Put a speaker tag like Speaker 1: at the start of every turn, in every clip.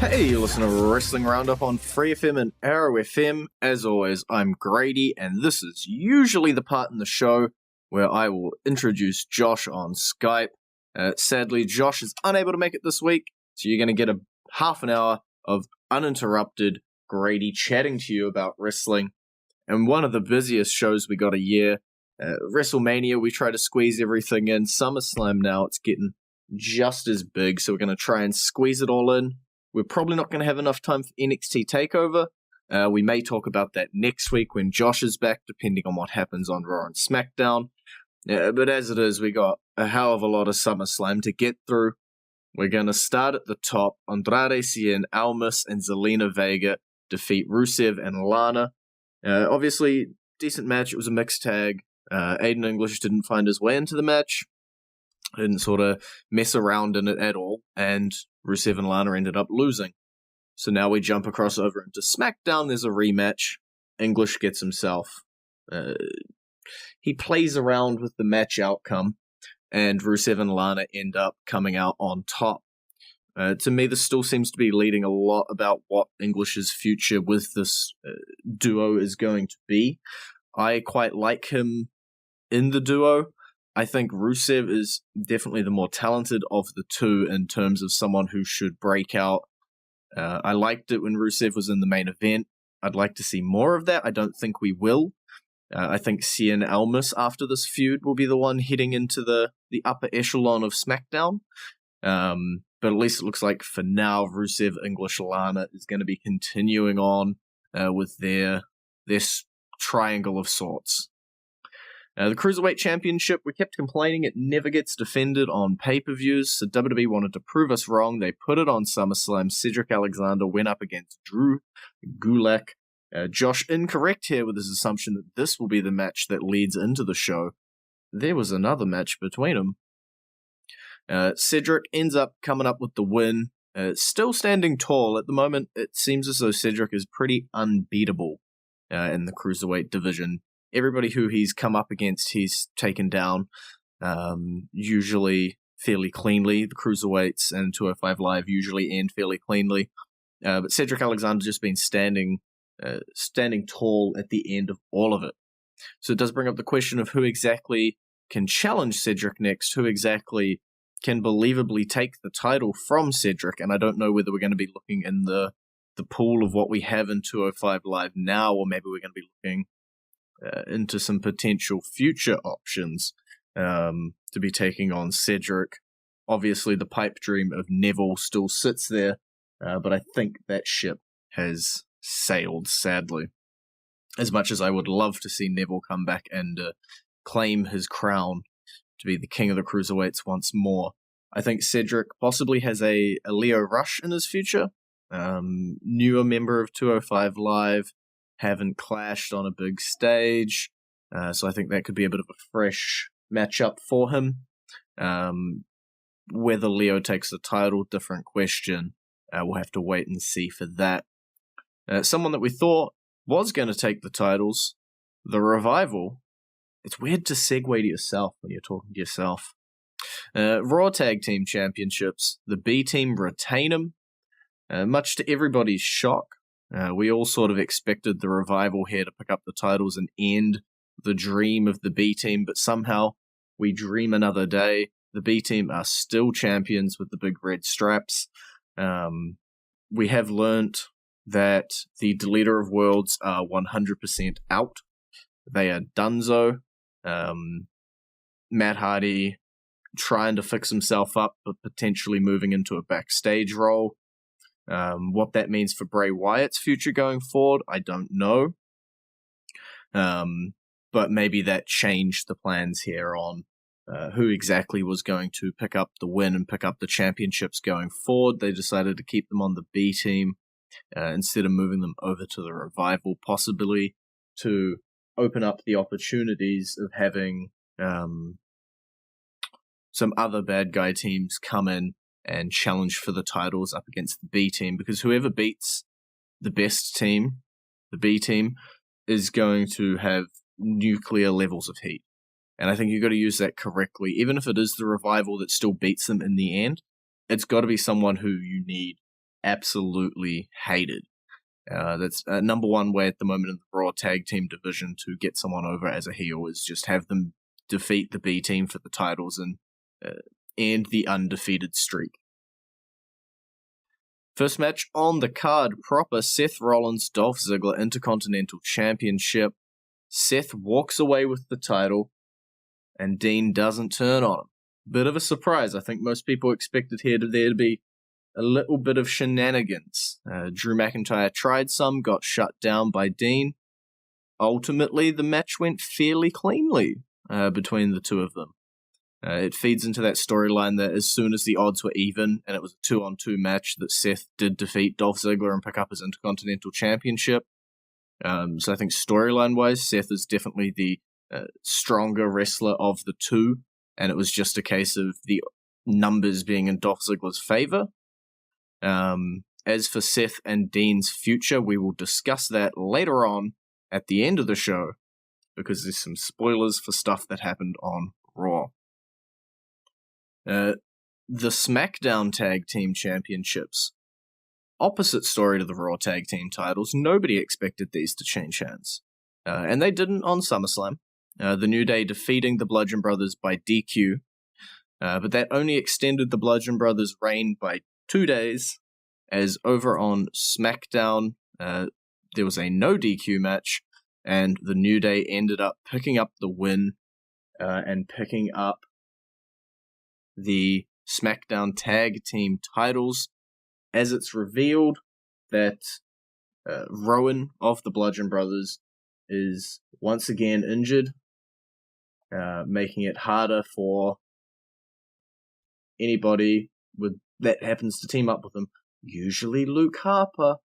Speaker 1: Hey, you listen to Wrestling Roundup on FreeFM and ArrowFM. As always, I'm Grady, and this is usually the part in the show where I will introduce Josh on Skype. Sadly, Josh is unable to make it this week, so you're going to get a half an hour of uninterrupted Grady chatting to you about wrestling. And one of the busiest shows we got a year. WrestleMania, we try to squeeze everything in. SummerSlam now, it's getting just as big, so we're going to try and squeeze it all in. We're probably not going to have enough time for NXT TakeOver. We may talk about that next week when Josh is back, depending on what happens on Raw and SmackDown. But as it is, we got a hell of a lot of SummerSlam to get through. We're going to start at the top. Andrade Cien, Almas, and Zelina Vega defeat Rusev and Lana. Obviously, decent match. It was a mixed tag. Aiden English didn't find his way into the match. Didn't sort of mess around in it at all, and Rusev and Lana ended up losing. So now we jump across over into SmackDown. There's a rematch. English gets himself. He plays around with the match outcome, and Rusev and Lana end up coming out on top. To me, this still seems to be leading a lot about what English's future with this duo is going to be. I quite like him in the duo. I think Rusev is definitely the more talented of the two in terms of someone who should break out. I liked it when Rusev was in the main event. I'd like to see more of that. I don't think we will. I think Cien Almas, after this feud, will be the one heading into the upper echelon of SmackDown. But at least it looks like for now, Rusev, English, Lana is going to be continuing on with their triangle of sorts. The Cruiserweight Championship, we kept complaining it never gets defended on pay-per-views, so WWE wanted to prove us wrong. They put it on SummerSlam. Cedric Alexander went up against Drew Gulak. Josh incorrect here with his assumption that this will be the match that leads into the show. There was another match between them. Cedric ends up coming up with the win. Still standing tall. At the moment, it seems as though Cedric is pretty unbeatable in the Cruiserweight division. Everybody who he's come up against, he's taken down, usually fairly cleanly. The Cruiserweights and 205 Live usually end fairly cleanly. But Cedric Alexander's just been standing tall at the end of all of it. So it does bring up the question of who exactly can challenge Cedric next, who exactly can believably take the title from Cedric, and I don't know whether we're going to be looking in the pool of what we have in 205 Live now, or maybe we're going to be looking into some potential future options to be taking on Cedric. Obviously, the pipe dream of Neville still sits there, but I think that ship has sailed, sadly. As much as I would love to see Neville come back and claim his crown to be the king of the Cruiserweights once more, I think Cedric possibly has a Leo Rush in his future. Newer member of 205 Live, haven't clashed on a big stage, so I think that could be a bit of a fresh matchup for him. Whether Leo takes the title, different question. We'll have to wait and see for that. Someone that we thought was going to take the titles, the Revival. It's weird to segue to yourself when you're talking to yourself. Raw Tag Team Championships. The B Team retain them, much to everybody's shock. We all sort of expected the Revival here to pick up the titles and end the dream of the B Team, but somehow we dream another day. The B Team are still champions with the big red straps. We have learnt that the Deleter of Worlds are 100% out. They are donezo. Matt Hardy trying to fix himself up, but potentially moving into a backstage role. What that means for Bray Wyatt's future going forward, I don't know. But maybe that changed the plans here on who exactly was going to pick up the win and pick up the championships going forward. They decided to keep them on the B Team instead of moving them over to the Revival, possibly to open up the opportunities of having some other bad guy teams come in and challenge for the titles up against the B Team, because whoever beats the best team, the B Team, is going to have nuclear levels of heat. And I think you've got to use that correctly. Even if it is the Revival that still beats them in the end, it's got to be someone who you need absolutely hated. That's number one way at the moment in the Raw tag team division to get someone over as a heel is just have them defeat the B team for the titles and end the undefeated streak. First match on the card proper, Seth Rollins, Dolph Ziggler Intercontinental Championship. Seth walks away with the title, and Dean doesn't turn on him. Bit of a surprise. I think most people expected there to be a little bit of shenanigans. Drew McIntyre tried some, got shut down by Dean. Ultimately, the match went fairly cleanly between the two of them. It feeds into that storyline that as soon as the odds were even, and it was a 2-on-2 match, that Seth did defeat Dolph Ziggler and pick up his Intercontinental Championship. So I think storyline-wise, Seth is definitely the stronger wrestler of the two, and it was just a case of the numbers being in Dolph Ziggler's favor. As for Seth and Dean's future, we will discuss that later on at the end of the show, because there's some spoilers for stuff that happened on Raw. The SmackDown Tag Team Championships. Opposite story to the Raw Tag Team titles. Nobody expected these to change hands. And they didn't on SummerSlam. The New Day defeating the Bludgeon Brothers by DQ. But that only extended the Bludgeon Brothers' reign by 2 days, as over on SmackDown, there was a no DQ match, and the New Day ended up picking up the win and picking up the SmackDown Tag Team titles, as it's revealed that Rowan of the Bludgeon Brothers is once again injured, making it harder for anybody that happens to team up with him, usually Luke Harper,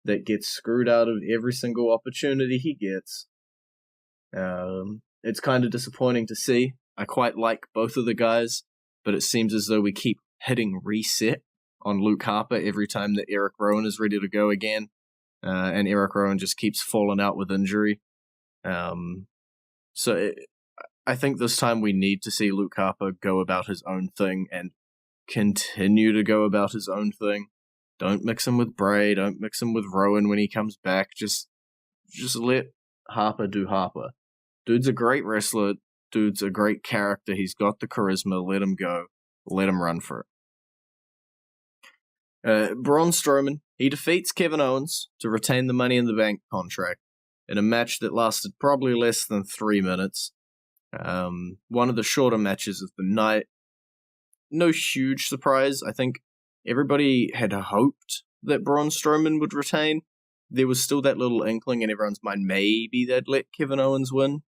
Speaker 1: that gets screwed out of every single opportunity he gets. It's kind of disappointing to see. I quite like both of the guys, but it seems as though we keep hitting reset on Luke Harper every time that Eric Rowan is ready to go again, and Eric Rowan just keeps falling out with injury. I think this time we need to see Luke Harper go about his own thing and continue to go about his own thing. Don't mix him with Bray, don't mix him with Rowan when he comes back. Just let Harper do Harper. Dude's a great wrestler. Dude's a great character. He's got the charisma. Let him go. Let him run for it. Braun Strowman, he defeats Kevin Owens to retain the Money in the Bank contract in a match that lasted probably less than 3 minutes. One of the shorter matches of the night. No huge surprise. I think everybody had hoped that Braun Strowman would retain. There was still that little inkling in everyone's mind, maybe they'd let Kevin Owens win.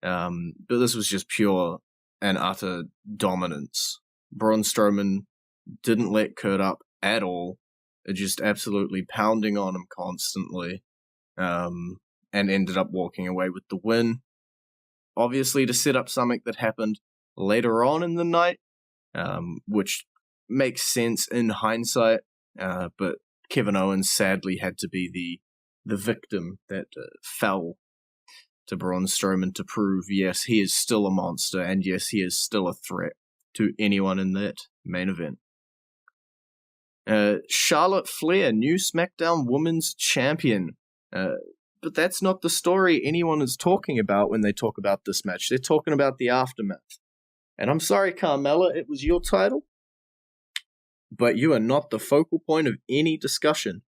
Speaker 1: But this was just pure and utter dominance. Braun Strowman didn't let Kurt up at all. Just absolutely pounding on him constantly. And ended up walking away with the win. Obviously to set up something that happened later on in the night, which makes sense in hindsight, but Kevin Owens sadly had to be the victim that fell to Braun Strowman to prove, yes, he is still a monster, and yes, he is still a threat to anyone in that main event. Charlotte Flair, new SmackDown Women's Champion. But that's not the story anyone is talking about when they talk about this match. They're talking about the aftermath. And I'm sorry, Carmella, it was your title, but you are not the focal point of any discussion.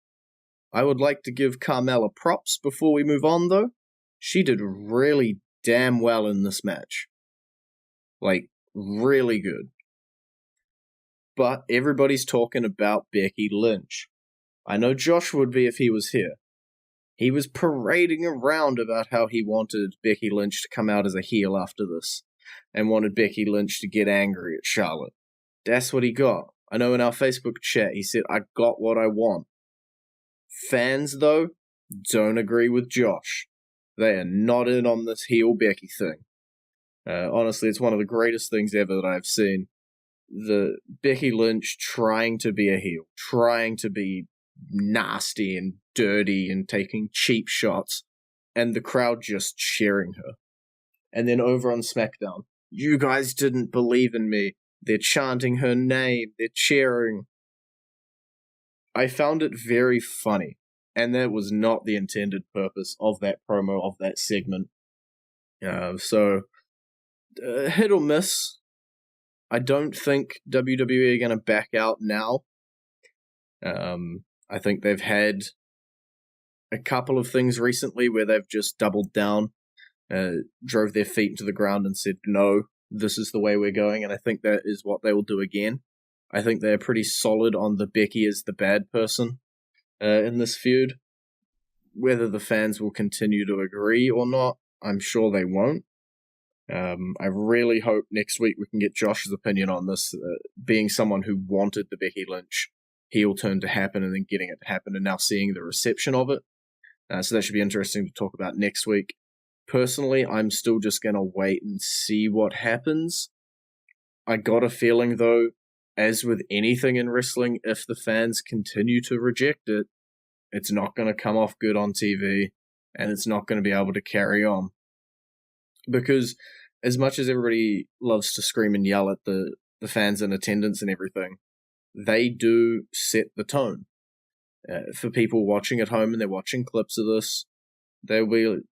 Speaker 1: I would like to give Carmella props before we move on, though. She did really damn well in this match. Like, really good. But everybody's talking about Becky Lynch. I know Josh would be if he was here. He was parading around about how he wanted Becky Lynch to come out as a heel after this, and wanted Becky Lynch to get angry at Charlotte. That's what he got. I know in our Facebook chat he said, I got what I want. Fans, though, don't agree with Josh. They are not in on this heel Becky thing. Honestly, it's one of the greatest things ever that I've seen. The Becky Lynch trying to be a heel, trying to be nasty and dirty and taking cheap shots, and the crowd just cheering her. And then over on SmackDown, you guys didn't believe in me. They're chanting her name. They're cheering. I found it very funny, and that was not the intended purpose of that promo, of that segment. Hit or miss. I don't think WWE are going to back out now. I think they've had a couple of things recently where they've just doubled down, drove their feet into the ground and said, no, this is the way we're going, and I think that is what they will do again. I think they're pretty solid on the Becky is the bad person in this feud. Whether the fans will continue to agree or not, I'm sure they won't. I really hope next week we can get Josh's opinion on this, being someone who wanted the Becky Lynch heel turn to happen and then getting it to happen and now seeing the reception of it. So that should be interesting to talk about next week. Personally, I'm still just going to wait and see what happens. I got a feeling, though, as with anything in wrestling, if the fans continue to reject it, it's not going to come off good on TV, and it's not going to be able to carry on. Because as much as everybody loves to scream and yell at the fans in attendance and everything, they do set the tone. For people watching at home and they're watching clips of this, they won't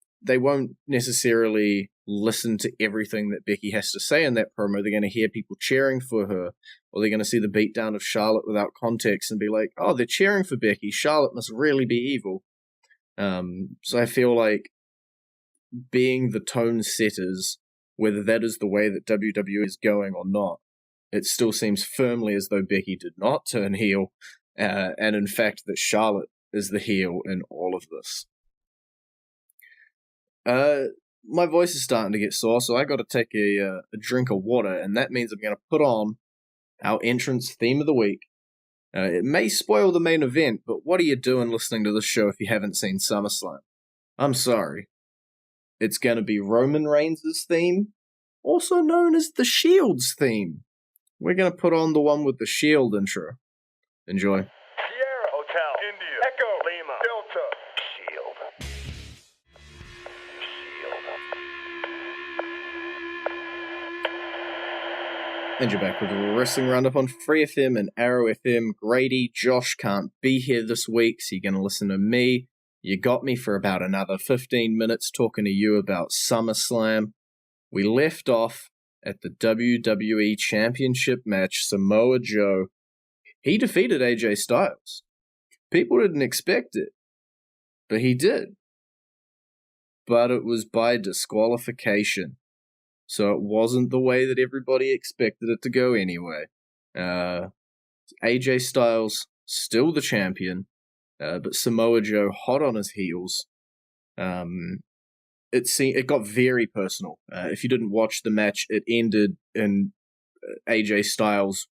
Speaker 1: necessarily listen to everything that Becky has to say in that promo. They're going to hear people cheering for her, or they're going to see the beatdown of Charlotte without context and be like, oh, they're cheering for Becky. Charlotte must really be evil. So I feel like being the tone setters, whether that is the way that WWE is going or not, it still seems firmly as though Becky did not turn heel, and in fact that Charlotte is the heel in all of this. My voice is starting to get sore, so I got to take a drink of water, and that means I'm going to put on our entrance theme of the week. It may spoil the main event, but what are you doing listening to this show if you haven't seen SummerSlam? I'm sorry. It's going to be Roman Reigns' theme, also known as the Shield's theme. We're going to put on the one with the Shield intro. Enjoy.
Speaker 2: Sierra Hotel, India, Echo, Lima, Delta, Shield.
Speaker 1: And you're back with a Wrestling Roundup on FreeFM and ArrowFM. Grady, Josh can't be here this week, so you're going to listen to me. You got me for about another 15 minutes talking to you about SummerSlam. We left off at the WWE Championship match. Samoa Joe, he defeated AJ Styles. People didn't expect it, but he did. But it was by disqualification. So it wasn't the way that everybody expected it to go anyway. AJ Styles, still the champion, but Samoa Joe hot on his heels. It got very personal. If you didn't watch the match, it ended in AJ Styles,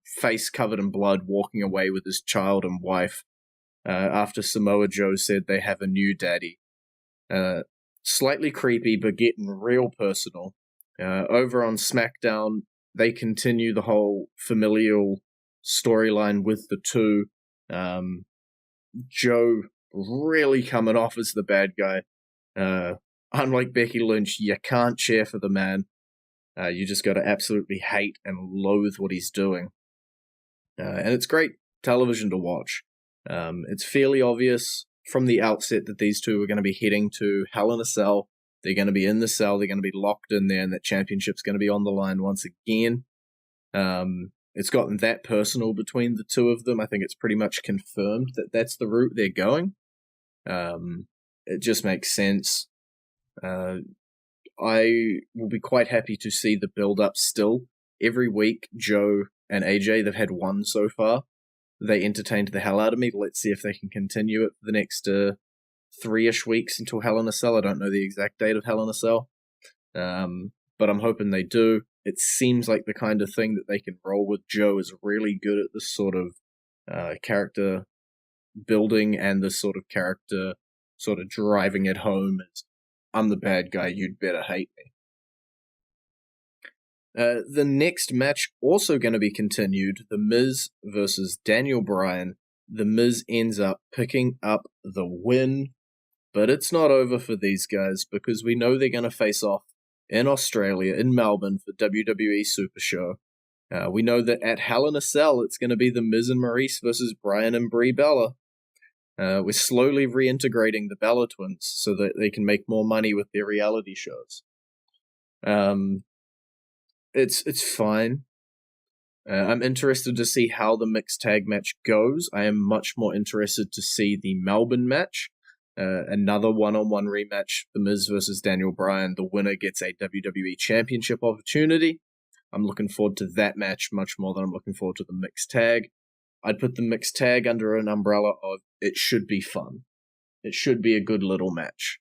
Speaker 1: face covered in blood, walking away with his child and wife after Samoa Joe said they have a new daddy. Slightly creepy, but getting real personal. Over on SmackDown, they continue the whole familial storyline with the two. Joe really coming off as the bad guy. Unlike Becky Lynch, you can't cheer for the man. You just got to absolutely hate and loathe what he's doing. And it's great television to watch. It's fairly obvious from the outset that these two are going to be heading to Hell in a Cell. They're going to be in the cell. They're going to be locked in there, and that championship's going to be on the line once again. It's gotten that personal between the two of them. I think it's pretty much confirmed that that's the route they're going. It just makes sense. I will be quite happy to see the build-up still. Every week, Joe and AJ, they've had one so far. They entertained the hell out of me. Let's see if they can continue it for the next 3-ish weeks until Hell in a Cell. I don't know the exact date of Hell in a Cell, but I'm hoping they do. It seems like the kind of thing that they can roll with. Joe is really good at this sort of character building and this sort of character sort of driving it home as, I'm the bad guy, you'd better hate me. The next match also going to be continued, The Miz versus Daniel Bryan. The Miz ends up picking up the win, but it's not over for these guys because we know they're going to face off in Australia, in Melbourne, for WWE Super Show. We know that at Hell in a Cell, it's going to be The Miz and Maurice versus Bryan and Brie Bella. We're slowly reintegrating the Bella twins so that they can make more money with their reality shows. It's fine. I'm interested to see how the mixed tag match goes. I am much more interested to see the Melbourne match. Another one-on-one rematch, The Miz versus Daniel Bryan. The winner gets a WWE Championship opportunity. I'm looking forward to that match much more than I'm looking forward to the mixed tag. I'd put the mixed tag under an umbrella of it should be fun. It should be a good little match.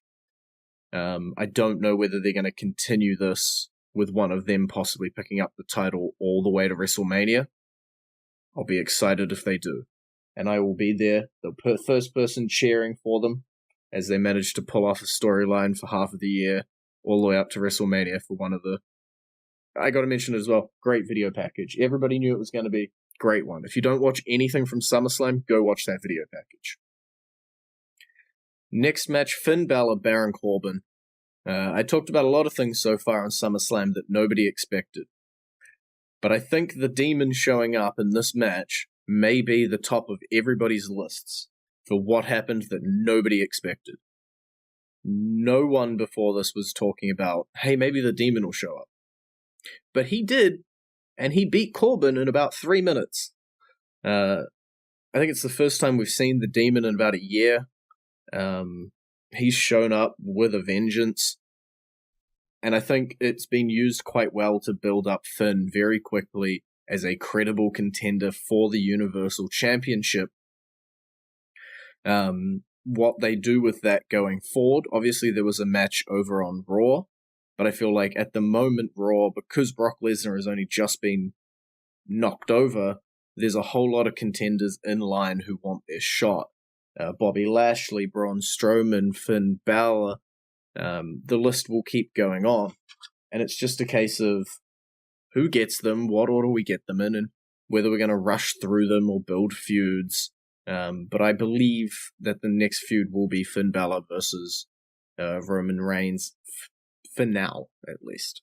Speaker 1: I don't know whether they're going to continue this with one of them possibly picking up the title all the way to WrestleMania. I'll be excited if they do. And I will be there, the first person cheering for them as they manage to pull off a storyline for half of the year all the way up to WrestleMania for one of the... I got to mention it as well. Great video package. Everybody knew it was going to be. Great one. If you don't watch anything from SummerSlam, go watch that video package. Next match, Finn Balor, Baron Corbin. I talked about a lot of things so far on SummerSlam that nobody expected. But I think the Demon showing up in this match may be the top of everybody's lists for what happened that nobody expected. No one before this was talking about, hey, maybe the Demon will show up. But he did, and he beat Corbin in about 3 minutes. I think it's the first time we've seen the Demon in about a year. He's shown up with a vengeance. And I think it's been used quite well to build up Finn very quickly as a credible contender for the Universal Championship. What they do with that going forward, obviously there was a match over on Raw. But I feel like at the moment, Raw, because Brock Lesnar has only just been knocked over, there's a whole lot of contenders in line who want their shot. Bobby Lashley, Braun Strowman, Finn Balor. The list will keep going on. And it's just a case of who gets them, what order we get them in, and whether we're going to rush through them or build feuds. But I believe that the next feud will be Finn Balor versus Roman Reigns. For now, at least.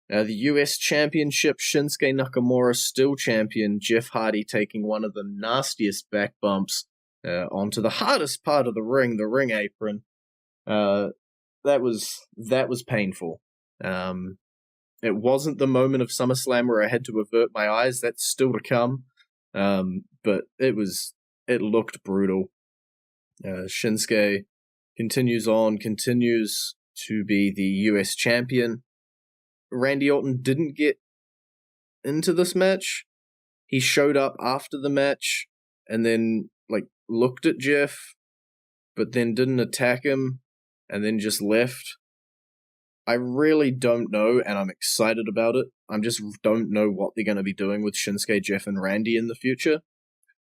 Speaker 1: The US Championship, Shinsuke Nakamura still champion, Jeff Hardy taking one of the nastiest back bumps onto the hardest part of the ring apron. That was painful. It wasn't the moment of SummerSlam where I had to avert my eyes. That's still to come. But it looked brutal. Shinsuke continues to be the US champion. Randy Orton didn't get into this match. He showed up after the match and then looked at Jeff, but then didn't attack him and then just left. I really don't know, and I'm excited about it. I just don't know what they're going to be doing with Shinsuke, Jeff, and Randy in the future.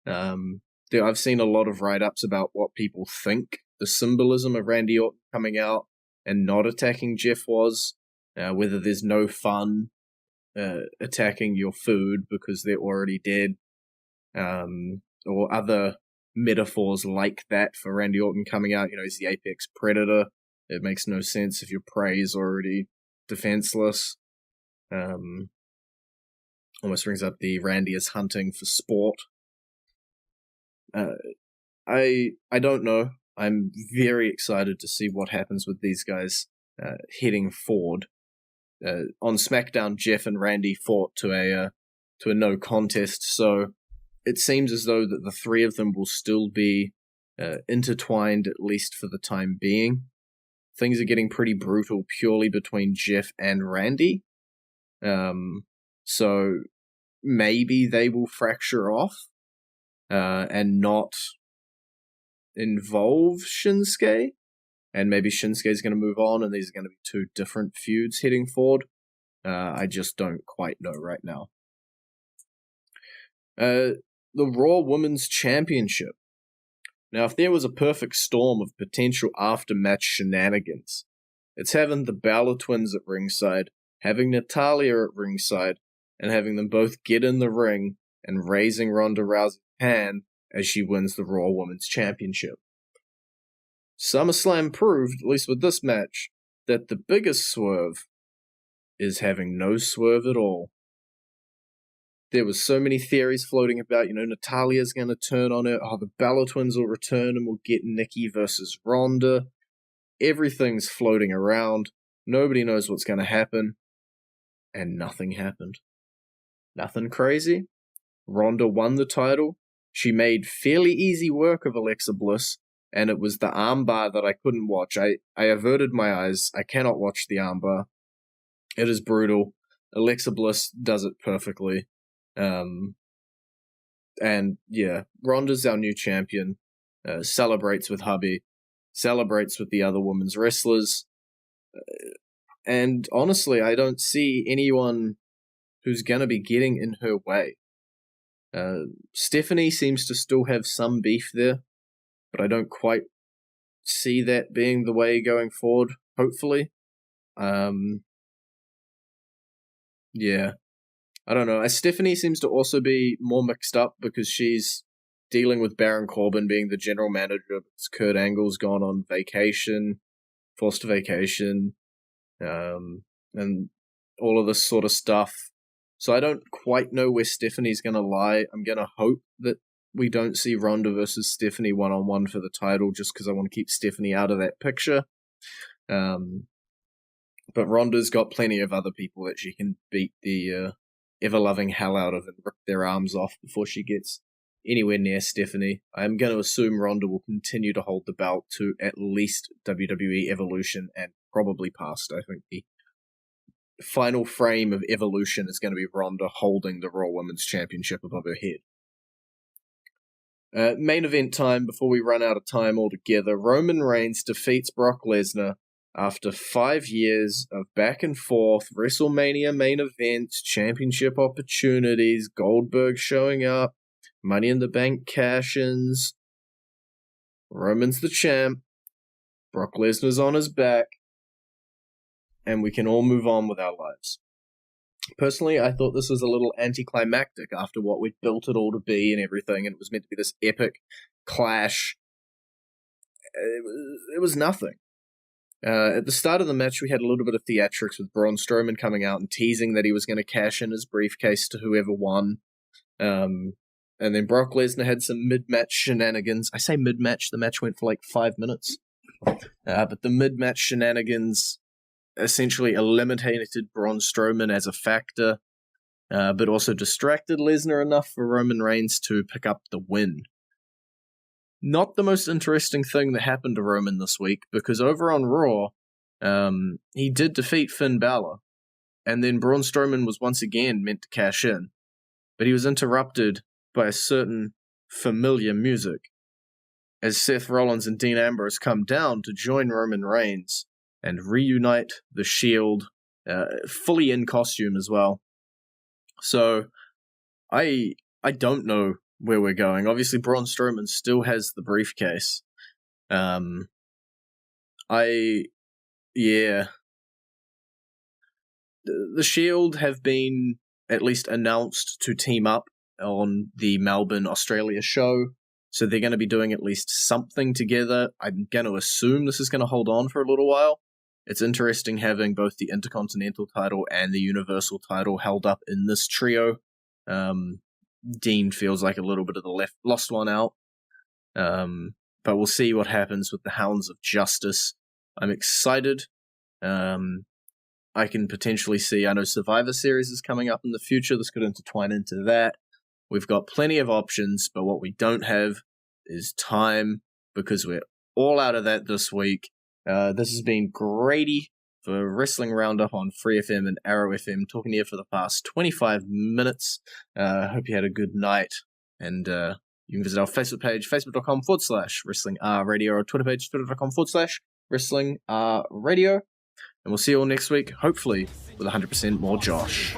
Speaker 1: I've seen a lot of write-ups about what people think the symbolism of Randy Orton coming out and not attacking Jeff was, whether there's no fun attacking your food because they're already dead, or other metaphors like that for Randy Orton coming out. He's the apex predator. It makes no sense if your prey is already defenseless. Almost brings up the Randy is hunting for sport. I don't know. I'm very excited to see what happens with these guys heading forward. On SmackDown, Jeff and Randy fought to a no contest, so it seems as though that the three of them will still be intertwined, at least for the time being. Things are getting pretty brutal purely between Jeff and Randy. So maybe they will fracture off and not involve Shinsuke, and maybe Shinsuke's going to move on and these are going to be two different feuds heading forward. I just don't quite know right now. The Raw Women's Championship. Now, if there was a perfect storm of potential after-match shenanigans, it's having the Balor twins at ringside, having Natalya at ringside, and having them both get in the ring and raising Ronda Rousey's hand as she wins the Raw Women's Championship. SummerSlam proved, at least with this match, that the biggest swerve is having no swerve at all. There was so many theories floating about, Natalia's going to turn on her. Oh, the Bella Twins will return and we'll get Nikki versus Ronda. Everything's floating around. Nobody knows what's going to happen. And nothing happened. Nothing crazy. Ronda won the title. She made fairly easy work of Alexa Bliss, and it was the armbar that I couldn't watch. I averted my eyes. I cannot watch the armbar. It is brutal. Alexa Bliss does it perfectly. And yeah, Ronda's our new champion. Celebrates with hubby. Celebrates with the other women's wrestlers. And honestly, I don't see anyone who's going to be getting in her way. Stephanie seems to still have some beef there, but I don't quite see that being the way going forward, hopefully. Yeah. I don't know. Stephanie seems to also be more mixed up because she's dealing with Baron Corbin being the general manager. Kurt Angle's gone on vacation, forced vacation, and all of this sort of stuff. So I don't quite know where Stephanie's going to lie. I'm going to hope that we don't see Ronda versus Stephanie one-on-one for the title just because I want to keep Stephanie out of that picture. But Ronda's got plenty of other people that she can beat the ever-loving hell out of and rip their arms off before she gets anywhere near Stephanie. I'm going to assume Ronda will continue to hold the belt to at least WWE Evolution and probably past. I think the final frame of Evolution is going to be Ronda holding the Raw Women's Championship above her head. Main event time before we run out of time altogether. Roman Reigns defeats Brock Lesnar after 5 years of back and forth, WrestleMania main events, championship opportunities, Goldberg showing up, Money in the Bank cash-ins. Roman's the champ. Brock Lesnar's on his back. And we can all move on with our lives. Personally, I thought this was a little anticlimactic after what we'd built it all to be and everything, and it was meant to be this epic clash. It was nothing. At the start of the match, we had a little bit of theatrics with Braun Strowman coming out and teasing that he was going to cash in his briefcase to whoever won. And then Brock Lesnar had some mid-match shenanigans. I say mid-match, the match went for like 5 minutes. But the mid-match shenanigans essentially eliminated Braun Strowman as a factor, but also distracted Lesnar enough for Roman Reigns to pick up the win. Not the most interesting thing that happened to Roman this week, because over on Raw, he did defeat Finn Balor, and then Braun Strowman was once again meant to cash in, but he was interrupted by a certain familiar music, as Seth Rollins and Dean Ambrose come down to join Roman Reigns and reunite the Shield, fully in costume as well. So, I don't know where we're going. Obviously, Braun Strowman still has the briefcase. The Shield have been at least announced to team up on the Melbourne, Australia show, so they're going to be doing at least something together. I'm going to assume this is going to hold on for a little while. It's interesting having both the Intercontinental title and the Universal title held up in this trio. Dean feels like a little bit of the lost one out. But we'll see what happens with the Hounds of Justice. I'm excited. I can potentially see, I know Survivor Series is coming up in the future. This could intertwine into that. We've got plenty of options, but what we don't have is time, because we're all out of that this week. This has been Grady for Wrestling Roundup on FreeFM and ArrowFM, talking to you for the past 25 minutes. Hope you had a good night, and you can visit our Facebook page, facebook.com/WrestlingRadio, or Twitter page, twitter.com/WrestlingRadio, and we'll see you all next week, hopefully with 100% more Josh.